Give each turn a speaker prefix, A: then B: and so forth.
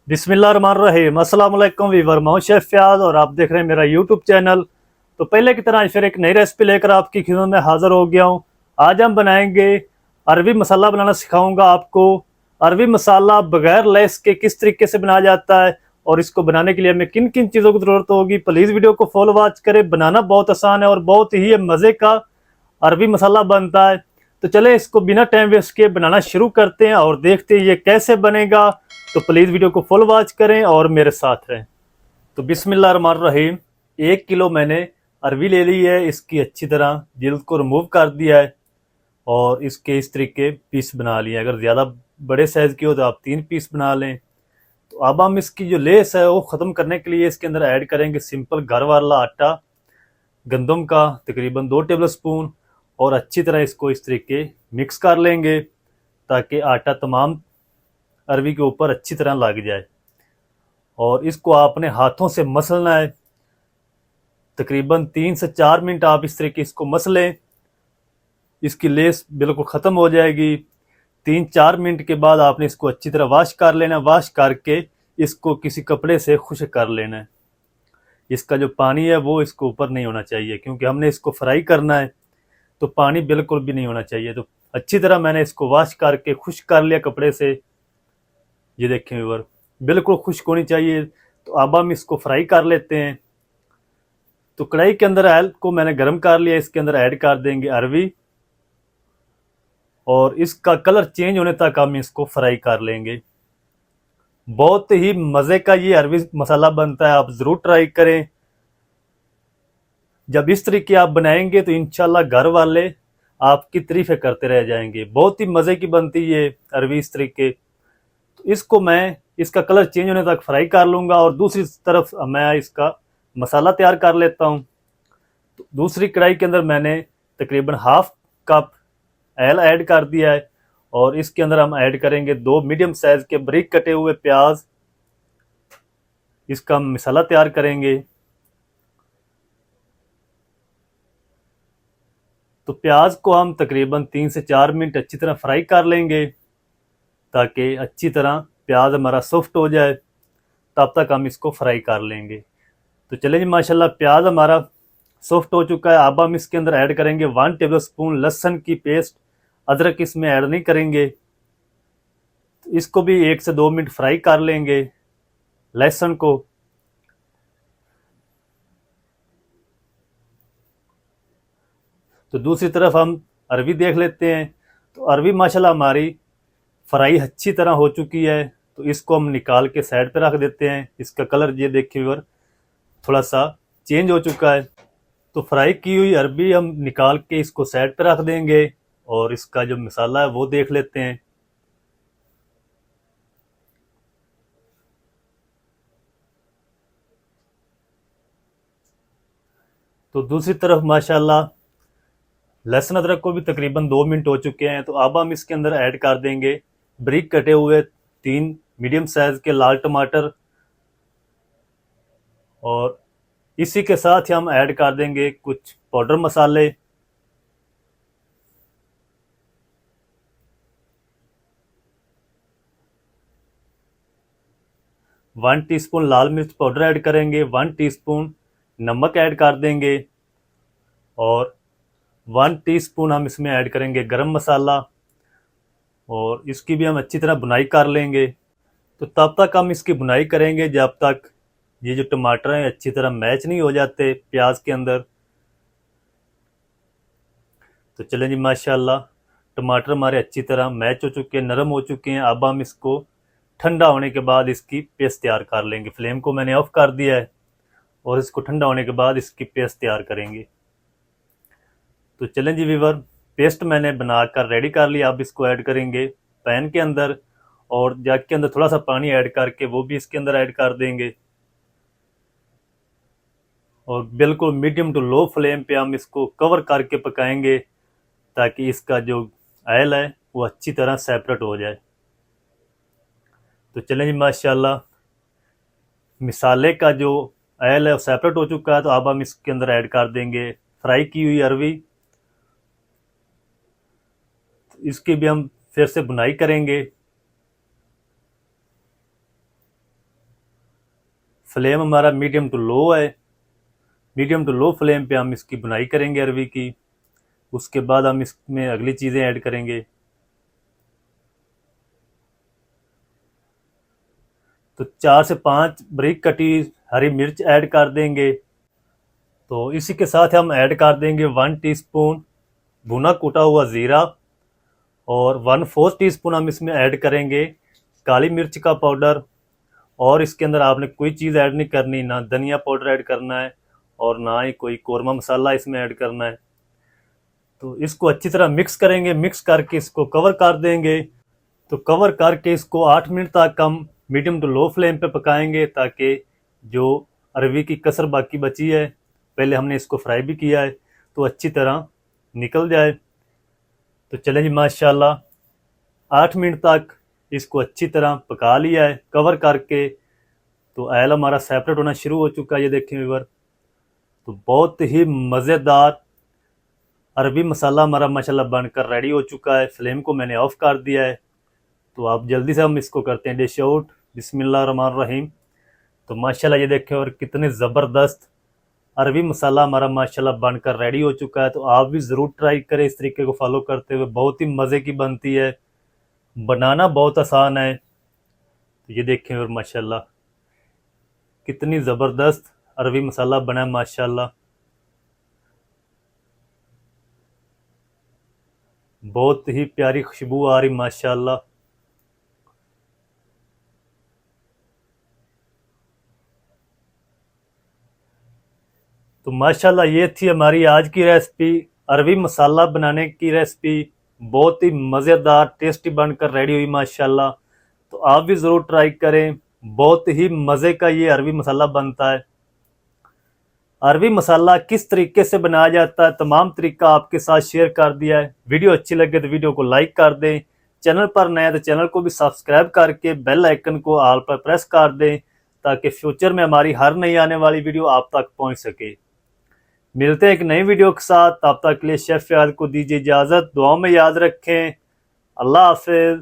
A: बिस्मिल्लाहिर्रहमानिर्रहीम। अस्सलाम वालेकुम वीवर, मैं हूं शेफ फयाज और आप देख रहे हैं मेरा यूट्यूब चैनल। तो पहले की तरह फिर एक नई रेसिपी लेकर आपकी खिदमत में हाजिर हो गया हूं। आज हम बनाएंगे अरबी मसाला बनाना सिखाऊंगा आपको। अरबी मसाला बगैर लेस के किस तरीके से बनाया जाता है और इसको बनाने के लिए हमें किन किन चीज़ों की ज़रूरत होगी। प्लीज़ वीडियो को फॉलो वॉच करें। बनाना बहुत आसान है और बहुत ही मज़े का अरबी मसाला बनता है। तो चले इसको बिना टाइम वेस्ट किए बनाना शुरू करते हैं और देखते हैं ये कैसे बनेगा। तो प्लीज़ वीडियो को फुल वॉच करें और मेरे साथ रहें। तो बिस्मिल्लाहिर्रहमानिर्रहीम। 1 किलो मैंने अरबी ले ली है। इसकी अच्छी तरह जिल्द को रिमूव कर दिया है और इसके इस तरीके पीस बना लिए। अगर ज़्यादा बड़े साइज़ की हो तो आप 3 पीस बना लें। तो अब हम इसकी जो लेस है वो ख़त्म करने के लिए इसके अंदर ऐड करेंगे सिंपल घर वाला आटा गंदम का, तकरीबन 2 टेबल स्पून, और अच्छी तरह इसको इस तरीके मिक्स कर लेंगे ताकि आटा तमाम अरबी के ऊपर अच्छी तरह लग जाए। और इसको आपने हाथों से मसलना है। तकरीबन 3 से 4 मिनट आप इस तरीके इसको मसलें। इसकी लेस बिल्कुल ख़त्म हो जाएगी। 3-4 मिनट के बाद आपने इसको अच्छी तरह वॉश कर लेना। वॉश करके इसको किसी कपड़े से खुश्क कर लेना है। इसका जो पानी है वो इसको ऊपर नहीं होना चाहिए क्योंकि हमने इसको फ्राई करना है, तो पानी बिल्कुल भी नहीं होना चाहिए। तो अच्छी तरह मैंने इसको वॉश करके खुश्क कर लिया कपड़े से। ये देखें व्यूअर, बिल्कुल खुश्क होनी चाहिए। तो अब हम इसको फ्राई कर लेते हैं। तो कढ़ाई के अंदर ऑयल को मैंने गर्म कर लिया। इसके अंदर ऐड कर देंगे अरबी और इसका कलर चेंज होने तक हम इसको फ्राई कर लेंगे। बहुत ही मज़े का ये अरबी मसाला बनता है, आप ज़रूर ट्राई करें। जब इस तरीके आप बनाएंगे तो इंशाल्लाह घर वाले आपकी तारीफें करते रह जाएंगे। बहुत ही मज़े की बनती है ये अरबी इस तरीके। तो इसको मैं इसका कलर चेंज होने तक फ्राई कर लूँगा और दूसरी तरफ मैं इसका मसाला तैयार कर लेता हूँ। तो दूसरी कढ़ाई के अंदर मैंने तकरीबन हाफ कप ऑयल ऐड कर दिया है और इसके अंदर हम ऐड करेंगे 2 मीडियम साइज़ के बारीक कटे हुए प्याज। इसका हम मसाला तैयार करेंगे। तो प्याज को हम तकरीबन 3 से 4 मिनट अच्छी तरह फ्राई कर लेंगे ताकि अच्छी तरह प्याज हमारा सॉफ्ट हो जाए। तब तक हम इसको फ्राई कर लेंगे। तो चलिए जी, माशाल्लाह प्याज हमारा सॉफ्ट हो चुका है। अब हम इसके अंदर ऐड करेंगे 1 टेबल स्पून लहसुन की पेस्ट। अदरक इसमें ऐड नहीं करेंगे। तो इसको भी 1 से 2 मिनट फ्राई कर लेंगे लहसुन को। तो दूसरी तरफ हम अरबी देख लेते हैं। तो अरबी माशाल्लाह हमारी फ्राई अच्छी तरह हो चुकी है। तो इसको हम निकाल के साइड पे रख देते हैं। इसका कलर ये देखिए व्यूअर थोड़ा सा चेंज हो चुका है। तो फ्राई की हुई अरबी हम निकाल के इसको साइड पे रख देंगे और इसका जो मसाला है वो देख लेते हैं। तो दूसरी तरफ माशाल्लाह लहसुन अदरक को भी तकरीबन 2 मिनट हो चुके हैं। तो अब हम इसके अंदर ऐड कर देंगे बारीक कटे हुए 3 मीडियम साइज के लाल टमाटर और इसी के साथ ही हम ऐड कर देंगे कुछ पाउडर मसाले। 1 टीस्पून लाल मिर्च पाउडर ऐड करेंगे। 1 टीस्पून नमक ऐड कर देंगे और 1 टीस्पून हम इसमें ऐड करेंगे गरम मसाला और इसकी भी हम अच्छी तरह भुनाई कर लेंगे। तो तब तक हम इसकी भुनाई करेंगे जब तक ये जो टमाटर हैं अच्छी तरह मैच नहीं हो जाते प्याज के अंदर। तो चलें जी, माशाल्लाह टमाटर हमारे अच्छी तरह मैच हो चुके हैं, नरम हो चुके हैं। अब हम इसको ठंडा होने के बाद इसकी पेस्ट तैयार कर लेंगे। फ्लेम को मैंने ऑफ कर दिया है और इसको ठंडा होने के बाद इसकी पेस्ट तैयार करेंगे। तो चलें जी वीवर, पेस्ट मैंने बनाकर रेडी कर लिया। अब इसको ऐड करेंगे पैन के अंदर और जग के अंदर थोड़ा सा पानी ऐड करके वो भी इसके अंदर ऐड कर देंगे और बिल्कुल मीडियम टू लो फ्लेम पे हम इसको कवर करके पकाएंगे ताकि इसका जो ऑयल है वो अच्छी तरह सेपरेट हो जाए। तो चलें जी, माशाल्लाह मिसाले का जो ऑयल है वो सेपरेट हो चुका है। तो अब हम इसके अंदर ऐड कर देंगे फ्राई की हुई अरबी। तो इसकी भी हम फिर से भुनाई करेंगे। फ्लेम हमारा मीडियम टू लो है। मीडियम टू लो फ्लेम पे हम इसकी बुनाई करेंगे अरवी की। उसके बाद हम इसमें अगली चीज़ें ऐड करेंगे। तो 4 से 5 बारीक कटी हरी मिर्च ऐड कर देंगे। तो इसी के साथ हम ऐड कर देंगे 1 टीस्पून भुना कूटा हुआ ज़ीरा और 1/4 टीस्पून हम इसमें ऐड करेंगे काली मिर्च का पाउडर। और इसके अंदर आपने कोई चीज़ ऐड नहीं करनी, ना धनिया पाउडर ऐड करना है और ना ही कोई कौरमा मसाला इसमें ऐड करना है। तो इसको अच्छी तरह मिक्स करेंगे। मिक्स करके इसको कवर कर देंगे। तो कवर करके इसको 8 मिनट तक हम मीडियम टू लो फ्लेम पे पकाएंगे, ताकि जो अरवी की कसर बाकी बची है, पहले हमने इसको फ्राई भी किया है, तो अच्छी तरह निकल जाए। तो चलें जी, माशाल्लाह 8 मिनट तक इसको अच्छी तरह पका लिया है कवर करके। तो ऑयल हमारा सेपरेट होना शुरू हो चुका है, ये देखें व्यूअर। तो बहुत ही मज़ेदार अरबी मसाला हमारा माशाल्लाह बनकर रेडी हो चुका है। फ्लेम को मैंने ऑफ कर दिया है। तो आप जल्दी से हम इसको करते हैं डिश आउट। बिस्मिल्लाहिर्रहमानिर्रहीम। तो माशाल्लाह ये देखें, और कितने ज़बरदस्त अरबी मसाला हमारा माशाल्लाह बनकर रेडी हो चुका है। तो आप भी ज़रूर ट्राई करें इस तरीके को फॉलो करते हुए। बहुत ही मज़े की बनती है, बनाना बहुत आसान है। तो ये देखें, और माशाल्लाह कितनी ज़बरदस्त अरबी मसाला बना है माशाल्लाह। बहुत ही प्यारी खुशबू आ रही माशाल्लाह। तो माशाल्लाह ये थी हमारी आज की रेसिपी, अरबी मसाला बनाने की रेसिपी। बहुत ही मज़ेदार टेस्टी बनकर रेडी हुई माशाल्लाह। तो आप भी ज़रूर ट्राई करें। बहुत ही मज़े का ये अरबी मसाला बनता है। अरबी मसाला किस तरीके से बनाया जाता है, तमाम तरीका आपके साथ शेयर कर दिया है। वीडियो अच्छी लगे तो वीडियो को लाइक कर दें। चैनल पर नए तो चैनल को भी सब्सक्राइब करके बेल आइकन को ऑल पर प्रेस कर दें, ताकि फ्यूचर में हमारी हर नई आने वाली वीडियो आप तक पहुंच सके। मिलते हैं एक नई वीडियो के साथ। तब तक के लिए शेफ फयाद को दीजिए इजाज़त। दुआ में याद रखें। अल्लाह हाफिज़।